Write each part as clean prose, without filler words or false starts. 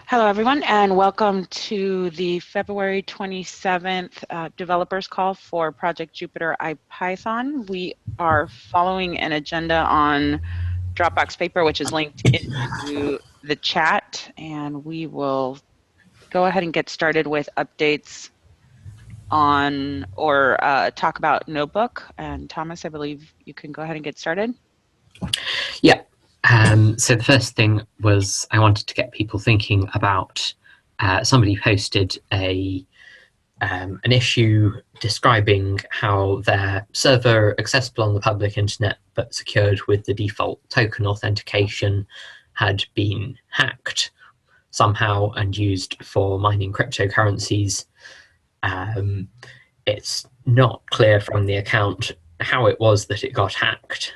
Hello, everyone, and welcome to the February 27th developers call for Project Jupyter IPython. We are following an agenda on Dropbox paper, which is linked into the chat, and we will go ahead and get started with updates on or talk about Notebook. And Thomas, I believe you can go ahead and get started. Yeah. So the first thing was I wanted to get people thinking about somebody posted an issue describing how their server accessible on the public internet but secured with the default token authentication had been hacked somehow and used for mining cryptocurrencies. It's not clear from the account how it was that it got hacked.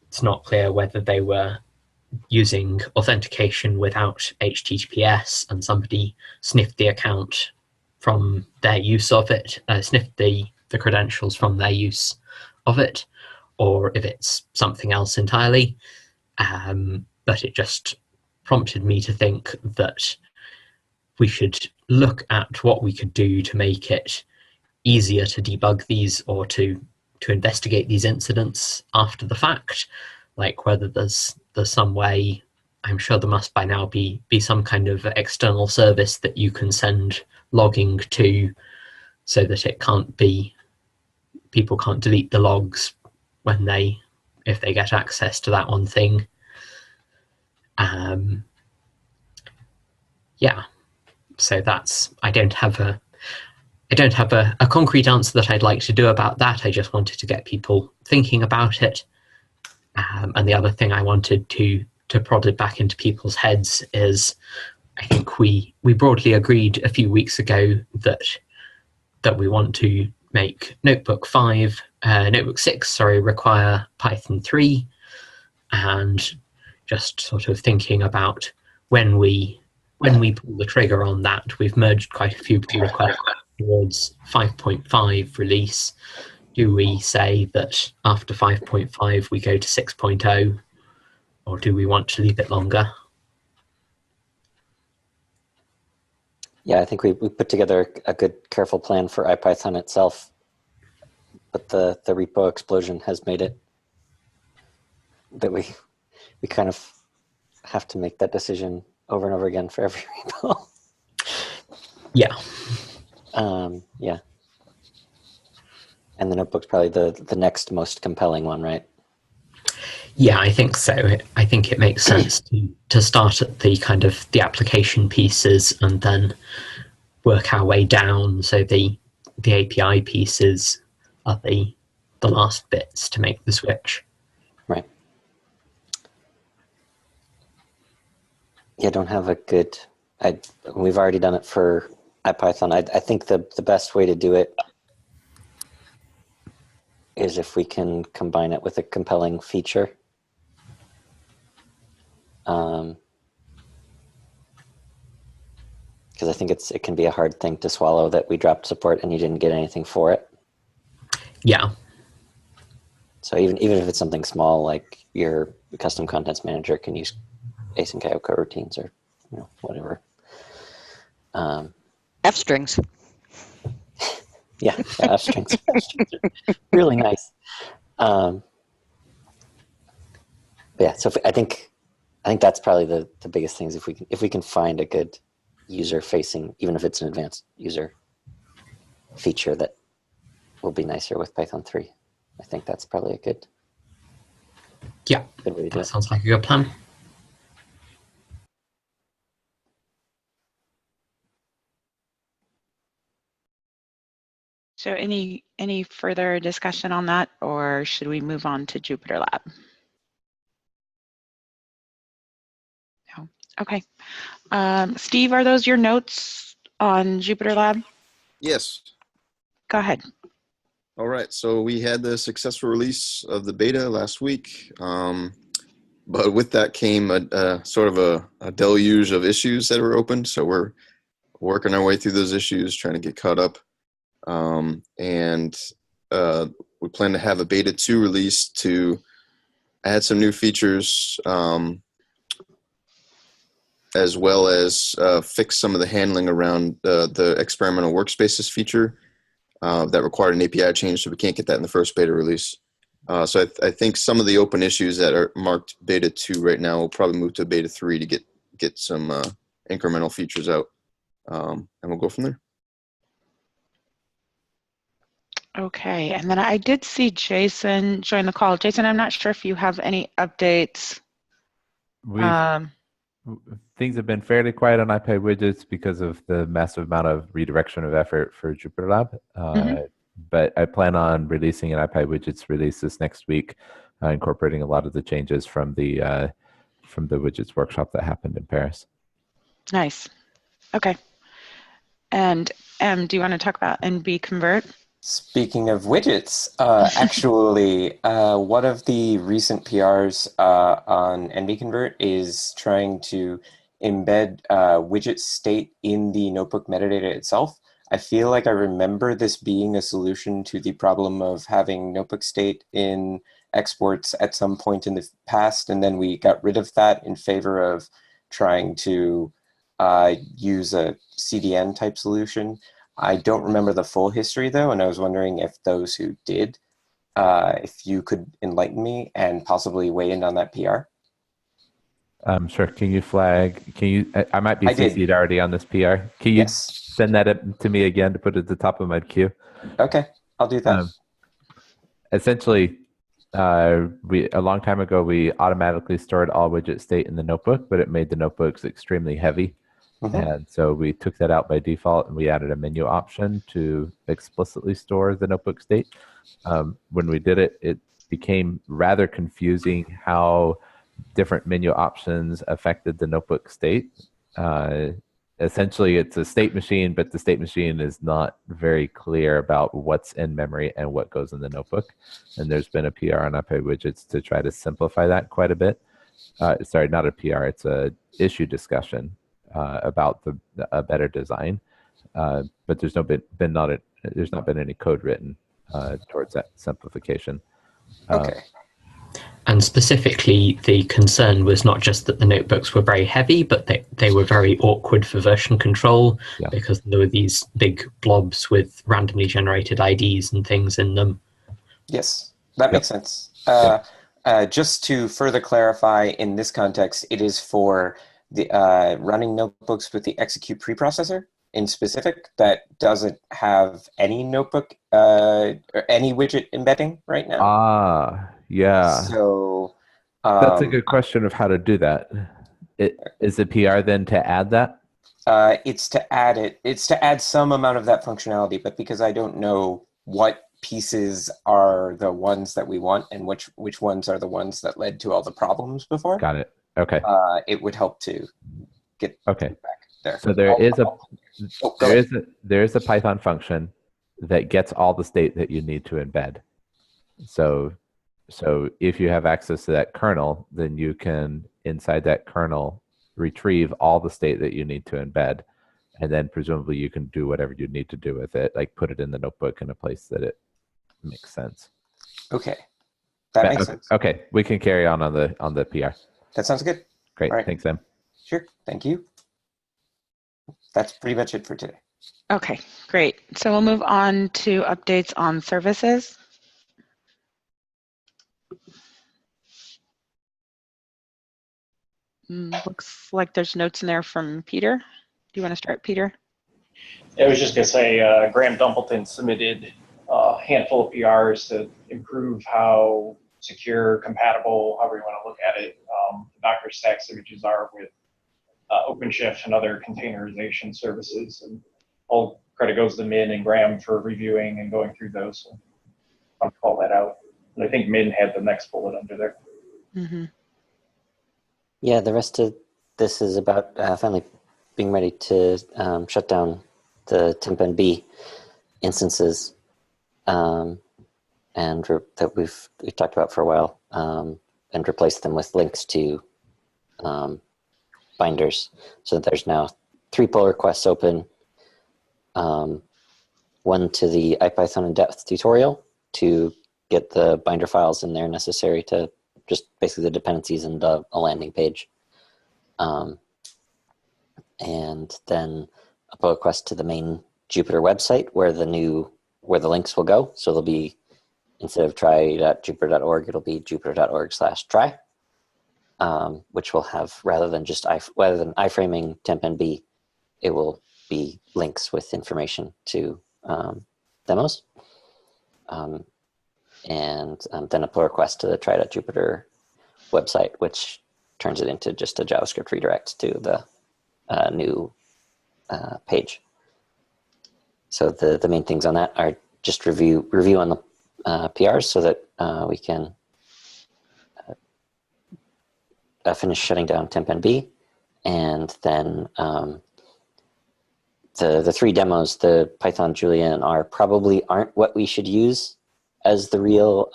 It's not clear whether they were using authentication without HTTPS and somebody sniffed the account from their use of it, sniffed the credentials from their use of it, or if it's something else entirely. But it just prompted me to think that we should look at what we could do to make it easier to debug these or to investigate these incidents after the fact, like whether there's some way. I'm sure there must by now be some kind of external service that you can send logging to so that it can't be, people can't delete the logs when if they get access to that one thing. Yeah, so that's, I don't have a concrete answer that I'd like to do about that. I just wanted to get people thinking about it. And the other thing I wanted to prod it back into people's heads is, I think we broadly agreed a few weeks ago that we want to make Notebook 6 require Python 3, and just sort of thinking about when we pull the trigger on that. We've merged quite a few pull requests towards 5.5 release. Do we say that after 5.5 we go to 6.0, or do we want to leave it longer? Yeah, I think we put together a good, careful plan for IPython itself, but the repo explosion has made it that we kind of have to make that decision over and over again for every repo. Yeah. Yeah. And the Notebook's probably the next most compelling one, right? Yeah, I think so. I think it makes sense to start at the kind of the application pieces and then work our way down. So the API pieces are the last bits to make the switch. Right. Yeah, I don't have a good, we've already done it for IPython. I think the best way to do it is if we can combine it with a compelling feature. Because I think it can be a hard thing to swallow that we dropped support and you didn't get anything for it. Yeah. So even if it's something small, like your custom contents manager can use async IO coroutines or whatever. F strings. Yeah, F strings. F strings are really nice. Yeah, so I think that's probably the biggest things. If we can find a good user facing, even if it's an advanced user feature that will be nicer with Python 3, I think that's probably a good. Yeah, good way to do it. Sounds like a good plan. So any further discussion on that, or should we move on to Jupyter Lab? No. Okay. Steve, are those your notes on Jupyter Lab? Yes. Go ahead. All right. So we had the successful release of the beta last week, but with that came a sort of a deluge of issues that were opened. So we're working our way through those issues, trying to get caught up. And we plan to have a beta 2 release to add some new features as well as fix some of the handling around the experimental workspaces feature that required an API change, so we can't get that in the first beta release. So I think some of the open issues that are marked beta 2 right now will probably move to beta 3 to get some incremental features out, and we'll go from there. Okay, and then I did see Jason join the call. Jason, I'm not sure if you have any updates. Things have been fairly quiet on IPyWidgets because of the massive amount of redirection of effort for Jupyter Lab. But I plan on releasing an IPyWidgets release this next week, incorporating a lot of the changes from the widgets workshop that happened in Paris. Nice. Okay. And do you want to talk about NB Convert? Speaking of widgets, actually, one of the recent PRs on NBConvert is trying to embed widget state in the notebook metadata itself. I feel like I remember this being a solution to the problem of having notebook state in exports at some point in the past, and then we got rid of that in favor of trying to use a CDN type solution. I don't remember the full history though, and I was wondering if those who did, if you could enlighten me and possibly weigh in on that PR. Sure. Can you flag? I might be CC'd already on this PR. Can you send that up to me again to put at the top of my queue? Okay, I'll do that. Essentially, a long time ago, we automatically stored all widget state in the notebook, but it made the notebooks extremely heavy. And so we took that out by default, and we added a menu option to explicitly store the notebook state. When we did it, it became rather confusing how different menu options affected the notebook state. Essentially, it's a state machine, but the state machine is not very clear about what's in memory and what goes in the notebook. And there's been a PR on IPyWidgets to try to simplify that quite a bit. Sorry, not a PR, it's a issue discussion about a better design, but there's not been any code written towards that simplification. Okay. And specifically, the concern was not just that the notebooks were very heavy, but they were very awkward for version control because there were these big blobs with randomly generated IDs and things in them. Yes, that makes sense. Just to further clarify, in this context, it is for the running notebooks with the execute preprocessor in specific that doesn't have any notebook or any widget embedding right now. So that's a good question of how to do that. Is the PR then to add that? It's to add it. It's to add some amount of that functionality, but because I don't know what pieces are the ones that we want and which ones are the ones that led to all the problems before. Got it. Okay. It would help to get back there. So there is a Python function that gets all the state that you need to embed. So if you have access to that kernel, then you can, inside that kernel, retrieve all the state that you need to embed. And then presumably you can do whatever you need to do with it, like put it in the notebook in a place that it makes sense. Okay. That makes sense. Okay, we can carry on the PR. That sounds good. Great. Right. Thanks, Em. Sure. Thank you. That's pretty much it for today. Okay, great. So we'll move on to updates on services. Looks like there's notes in there from Peter. Do you want to start, Peter? I was just going to say Graham Dumpleton submitted a handful of PRs to improve how secure, compatible, however you want to look at it, the Docker stacks images are with OpenShift and other containerization services. And all credit goes to Min and Graham for reviewing and going through those. So I'll call that out. And I think Min had the next bullet under there. Mm-hmm. Yeah, the rest of this is about finally being ready to shut down the temp NB instances and that we've talked about for a while and replace them with links to binders. So there's now 3 pull requests open, one to the IPython in depth tutorial to get the binder files in there necessary to just basically the dependencies and a landing page. and then a pull request to the main Jupyter website where the links will go. So there'll be, instead of try.jupyter.org, it'll be jupyter.org/try, which will have, rather than iframing temp_nb, it will be links with information to demos. And then a pull request to the try.jupyter website, which turns it into just a JavaScript redirect to the new page. So the main things on that are just review on the PRs so that we can finish shutting down temp_nb, and then the three demos, the Python, Julia, and R, probably aren't what we should use as the real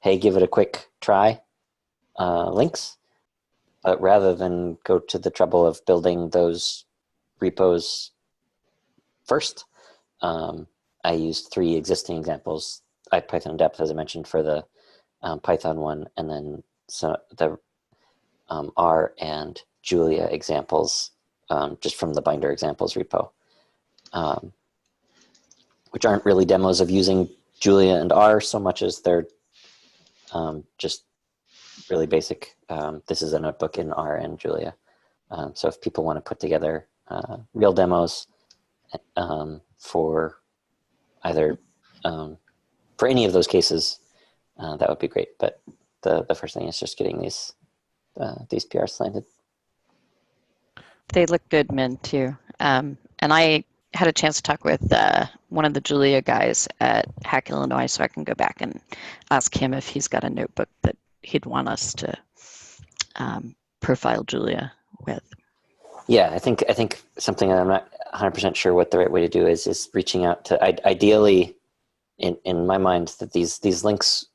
hey, give it a quick try links. But rather than go to the trouble of building those repos first, I used three existing examples, IPython depth, as I mentioned, for the Python one, and then the R and Julia examples just from the binder examples repo, which aren't really demos of using Julia and R so much as they're just really basic. This is a notebook in R and Julia. So if people want to put together real demos for either, for any of those cases, that would be great. But the first thing is just getting these PRs landed. They look good, Min, too. And I had a chance to talk with one of the Julia guys at Hack Illinois, so I can go back and ask him if he's got a notebook that he'd want us to profile Julia with. Yeah, I think something that I'm not 100% sure what the right way to do is reaching out to, ideally, in my mind, that these links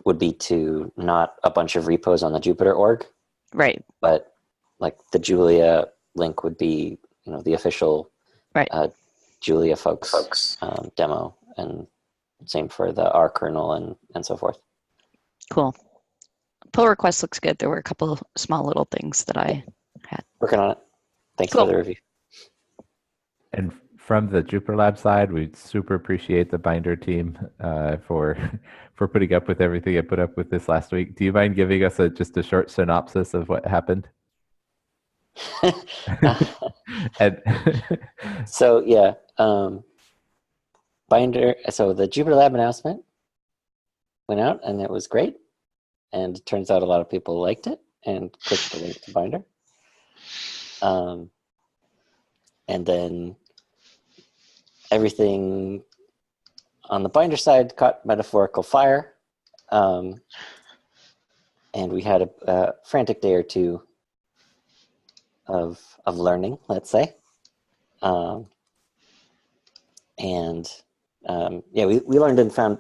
would be to not a bunch of repos on the Jupyter org, right? But like the Julia link would be, the official right Julia folks demo, and same for the R kernel and so forth. Cool. Pull request looks good. There were a couple small little things that I had. Working on it. Thanks cool. for the review. And from the Jupyter Lab side, we super appreciate the binder team for putting up with everything it put up with this last week. Do you mind giving us just a short synopsis of what happened? So yeah, binder. So the Jupyter Lab announcement went out, and it was great. And it turns out a lot of people liked it and clicked the link to binder. And then everything on the binder side caught metaphorical fire. And we had a frantic day or two of learning, let's say. Yeah, we learned and found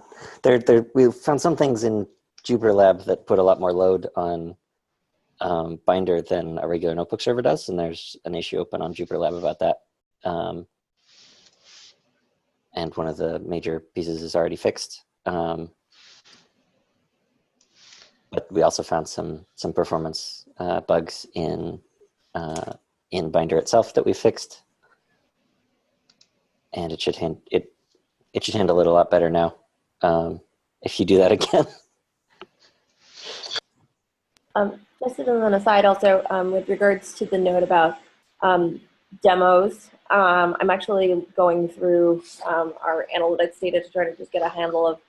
we found some things in Jupyter Lab that put a lot more load on binder than a regular notebook server does, and there's an issue open on Jupyter Lab about that. And one of the major pieces is already fixed. But we also found some performance bugs in binder itself that we fixed, and it should handle it a lot better now if you do that again. Just as an aside, also with regards to the note about demos, I'm actually going through our analytics data to try to just get a handle of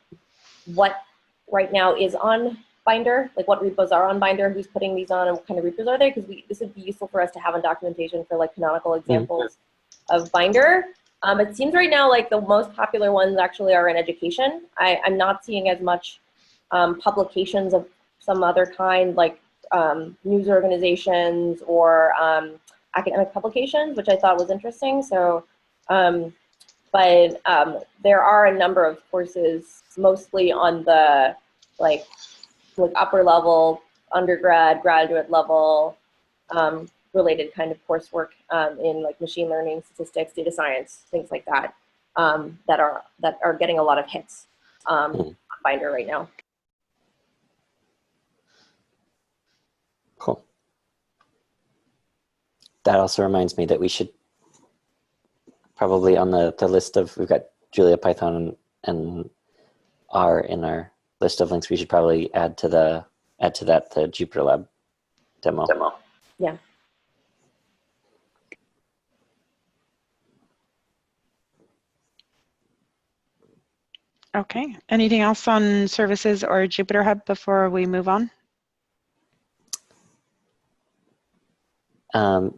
what right now is on binder, like what repos are on binder, who's putting these on, and what kind of repos are they, because this would be useful for us to have in documentation for like canonical examples of binder. It seems right now like the most popular ones actually are in education. I'm not seeing as much publications of some other kind, like news organizations or academic publications, which I thought was interesting. So, but there are a number of courses, mostly on the like upper level, undergrad, graduate level, related kind of coursework in like machine learning, statistics, data science, things like that, that are getting a lot of hits on binder right now. Cool. that also reminds me that we should probably on the list of, we've got Julia, Python, and R in our list of links. We should probably add to that the Jupyter Lab demo. Yeah. Okay. Anything else on services or Jupyter Hub before we move on?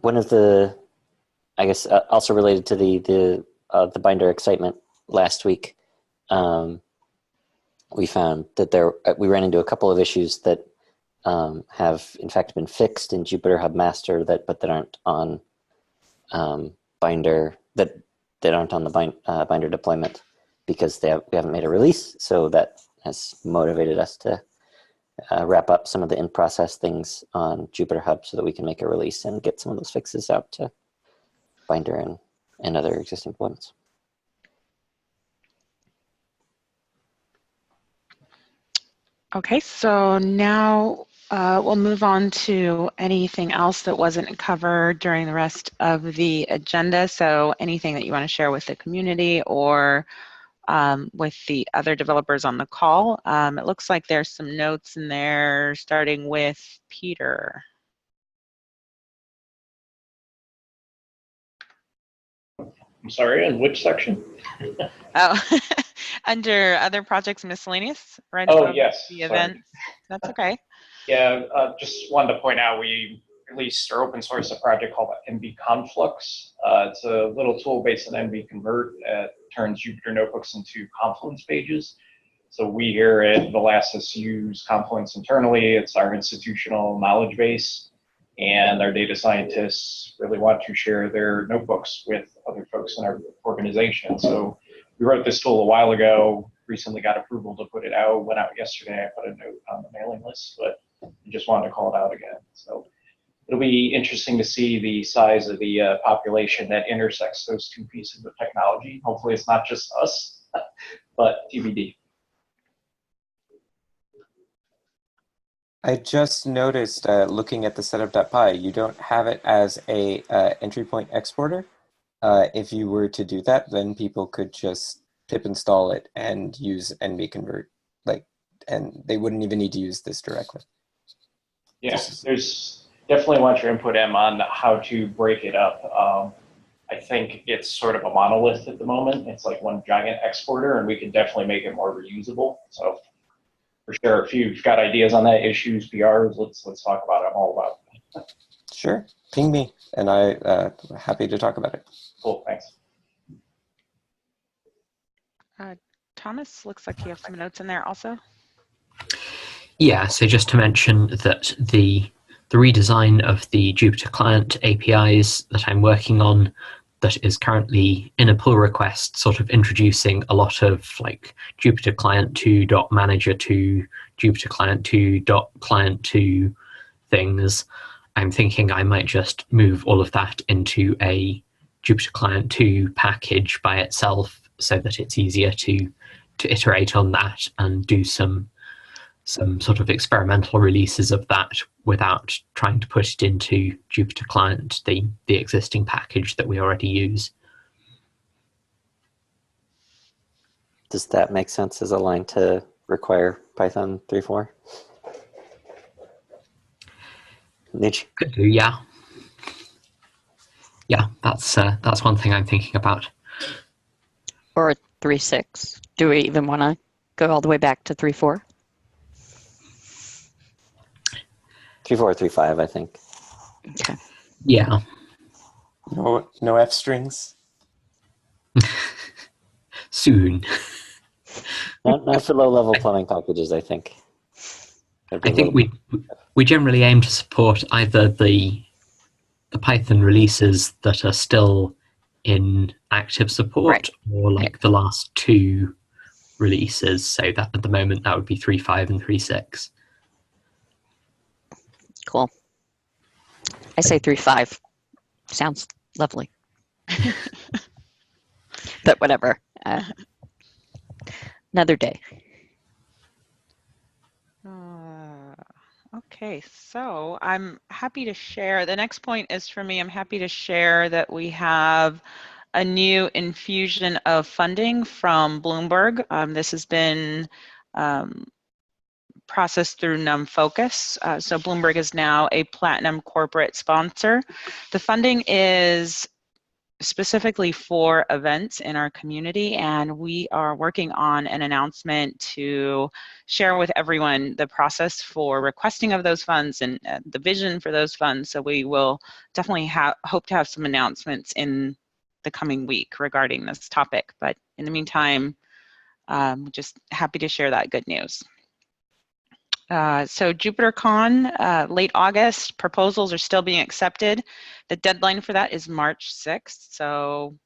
One of the, I guess, also related to the binder excitement last week, we found that we ran into a couple of issues that have in fact been fixed in Jupyter Hub Master but that aren't on binder, that aren't on the binder deployment because we haven't made a release. So that has motivated us to wrap up some of the in-process things on Jupyter Hub so that we can make a release and get some of those fixes out to binder and other existing deployments. Okay, so now we'll move on to anything else that wasn't covered during the rest of the agenda. So anything that you want to share with the community or with the other developers on the call. It looks like there's some notes in there, starting with Peter. I'm sorry, in which section? Oh, under other projects miscellaneous, right? Oh, above yes. The event. That's okay. Yeah, just wanted to point out we released or open source a project called NB Conflux. It's a little tool based on NB Convert that turns Jupyter notebooks into Confluence pages. So we here at Velasys use Confluence internally. It's our institutional knowledge base, and our data scientists really want to share their notebooks with other folks in our organization. So we wrote this tool a while ago, recently got approval to put it out, went out yesterday. I put a note on the mailing list, but I just wanted to call it out again. So it'll be interesting to see the size of the population that intersects those two pieces of technology. Hopefully it's not just us, but TBD. I just noticed looking at the setup.py, you don't have it as a entry point exporter. If you were to do that, then people could just pip install it and use NB convert, and they wouldn't even need to use this directly. Yes, there's definitely want your input, Em, on how to break it up. I think it's sort of a monolith at the moment. It's like one giant exporter, and we can definitely make it more reusable. So for sure, if you've got ideas on that, issues, PRs, let's talk about it. I'm all about it. Sure, ping me, and I'm happy to talk about it. Cool, thanks. Thomas, looks like you have some notes in there also. Yeah, so just to mention that the redesign of the Jupyter Client APIs that I'm working on, that is currently in a pull request, sort of introducing a lot of like Jupyter Client 2.manager to Jupyter Client 2.client 2 things. I'm thinking I might just move all of that into a Jupyter Client 2 package by itself so that it's easier to iterate on that and do some sort of experimental releases of that without trying to put it into Jupyter Client, the existing package that we already use. Does that make sense as a line to require Python 3.4? Niche? Could do, yeah. Yeah, that's one thing I'm thinking about. Or 3.6. Do we even want to go all the way back to 3.4? 3.4 or 3.5, I think. Okay. Yeah. No F strings. Soon. Not for low-level plumbing packages, I think. I think we generally aim to support either the Python releases that are still in active support, Right. or like the last two releases. So that at the moment that would be 3.5 and 3.6. Cool. I say 3.5. Sounds lovely. But whatever. Another day. Okay, so I'm happy to share. The next point is for me. I'm happy to share that we have a new infusion of funding from Bloomberg. This has been processed through NumFocus. So Bloomberg is now a platinum corporate sponsor. The funding is specifically for events in our community, and we are working on an announcement to share with everyone the process for requesting of those funds and the vision for those funds. So we will definitely hope to have some announcements in the coming week regarding this topic. But in the meantime, just happy to share that good news. So JupyterCon, late August, proposals are still being accepted. The deadline for that is March 6th, so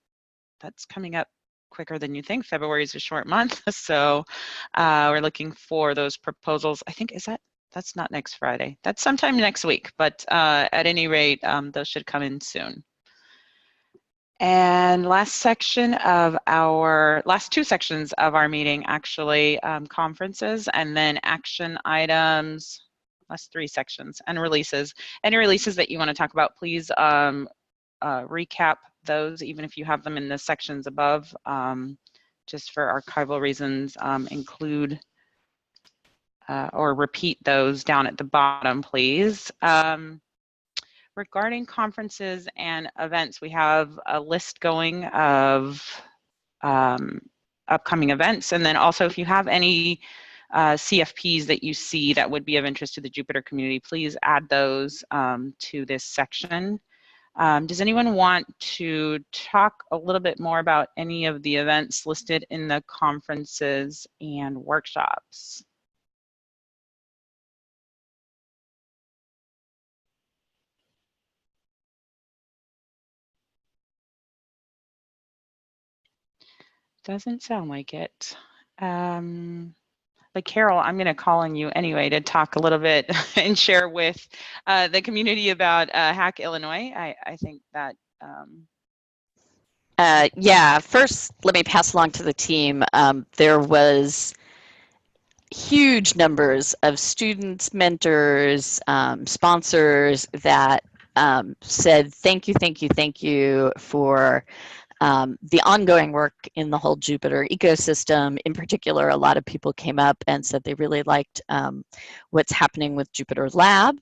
that's coming up quicker than you think. February is a short month, so we're looking for those proposals. I think, that's not next Friday. That's sometime next week, but at any rate, those should come in soon. And last two sections of our meeting, actually, conferences and then action items, last 3 sections, and releases. Any releases that you want to talk about, please recap those, even if you have them in the sections above, just for archival reasons, include or repeat those down at the bottom, please. Regarding conferences and events, we have a list going of upcoming events. And then also, if you have any CFPs that you see that would be of interest to the Jupyter community, please add those to this section. Does anyone want to talk a little bit more about any of the events listed in the conferences and workshops? Doesn't sound like it. But Carol, I'm going to call on you anyway to talk a little bit and share with the community about Hack Illinois. I think that. Yeah, first, let me pass along to the team. There was huge numbers of students, mentors, sponsors that said thank you for the ongoing work in the whole Jupyter ecosystem. In particular, a lot of people came up and said they really liked what's happening with Jupyter Lab.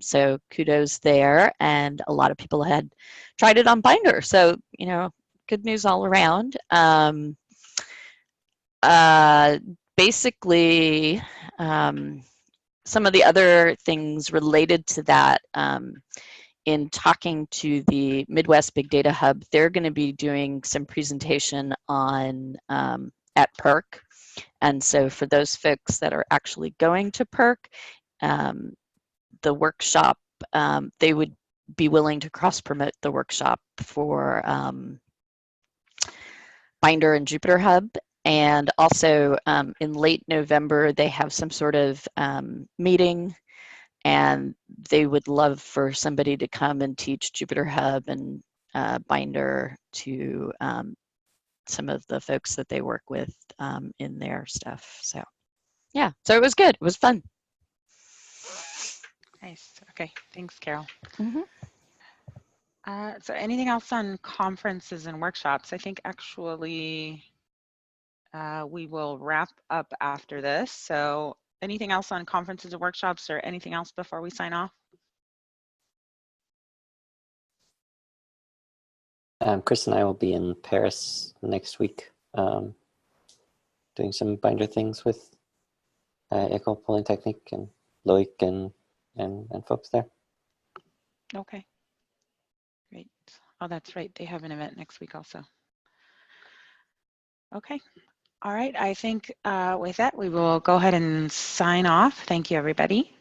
So kudos there. And a lot of people had tried it on Binder. So, you know, good news all around. Basically, some of the other things related to that, in talking to the Midwest Big Data Hub, they're going to be doing some presentation on at PERC. And so for those folks that are actually going to PERC, the workshop, they would be willing to cross-promote the workshop for Binder and Jupyter Hub. And also in late November, they have some sort of meeting, and they would love for somebody to come and teach Jupyter Hub and Binder to some of the folks that they work with in their stuff. So yeah, so it was good. It was fun. Nice. Okay, thanks, Carol. Mm-hmm. So anything else on conferences and workshops? I think actually we will wrap up after this. So anything else on conferences and workshops or anything else before we sign off? Chris and I will be in Paris next week doing some Binder things with École Polytechnique and Loic and folks there. Okay, great. Oh, that's right. They have an event next week also. Okay. All right. I think with that, we will go ahead and sign off. Thank you, everybody.